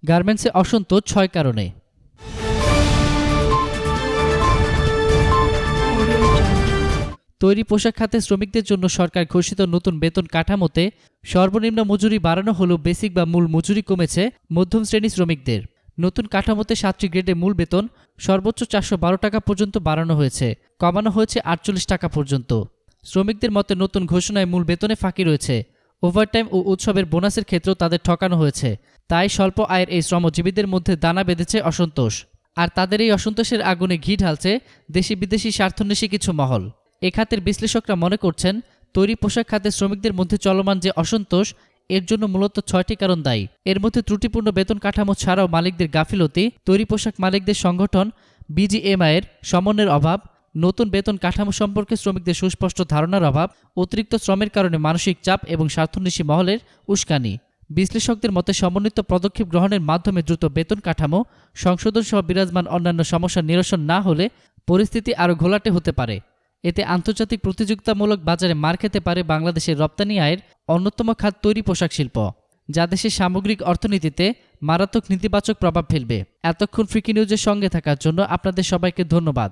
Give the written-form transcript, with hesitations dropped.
গার্মেন্টসে অসন্তোষ ৬ কারণে। তৈরি পোশাক খাতে শ্রমিকদের জন্য সরকার ঘোষিত নতুন বেতন কাঠামোতে সর্বনিম্ন মজুরি বাড়ানো হলেও বেসিক বা মূল মজুরি কমেছে মধ্যম শ্রেণী শ্রমিকদের। নতুন কাঠামোতে ৭টি গ্রেডে মূল বেতন সর্বোচ্চ ৪১২ টাকা পর্যন্ত বাড়ানো হয়েছে, কমানো হয়েছে ৪৮ টাকা পর্যন্ত। শ্রমিকদের মতে নতুন ঘোষণায় মূল বেতনে ফাঁকি রয়েছে। ওভারটাইম ও উৎসবের বোনাসের ক্ষেত্রেও তাদের ঠকানো হয়েছে। তাই স্বল্প আয়ের এই শ্রমজীবীদের মধ্যে দানা বেঁধেছে অসন্তোষ। আর তাদের এই অসন্তোষের আগুনে ঘি ঢালছে দেশি বিদেশি স্বার্থন্বেষী কিছু মহল। এ খাতের বিশ্লেষকরা মনে করছেন, তৈরি পোশাক খাতে শ্রমিকদের মধ্যে চলমান যে অসন্তোষ, এর জন্য মূলত ৬টি কারণ দায়ী। এর মধ্যে ত্রুটিপূর্ণ বেতন কাঠামো ছাড়াও মালিকদের গাফিলতি, তৈরি পোশাক মালিকদের সংগঠন বিজিএমআইয়ের সমন্বয়ের অভাব, নতুন বেতন কাঠামো সম্পর্কে শ্রমিকদের সুস্পষ্ট ধারণার অভাব, অতিরিক্ত শ্রমের কারণে মানসিক চাপ এবং স্বার্থন্বেষী মহলের উস্কানি। বিশ্লেষকদের মতে সমন্বিত পদক্ষেপ গ্রহণের মাধ্যমে দ্রুত বেতন কাঠামো সংশোধন সহ বিরাজমান অন্যান্য সমস্যার নিরসন না হলে পরিস্থিতি আরও ঘোলাটে হতে পারে। এতে আন্তর্জাতিক প্রতিযোগিতামূলক বাজারে মার খেতে পারে বাংলাদেশের রপ্তানি আয়ের অন্যতম খাত তৈরি পোশাক শিল্প, যা দেশের সামগ্রিক অর্থনীতিতে মারাত্মক নেতিবাচক প্রভাব ফেলবে। এতক্ষণ ফ্রিকি নিউজের সঙ্গে থাকার জন্য আপনাদের সবাইকে ধন্যবাদ।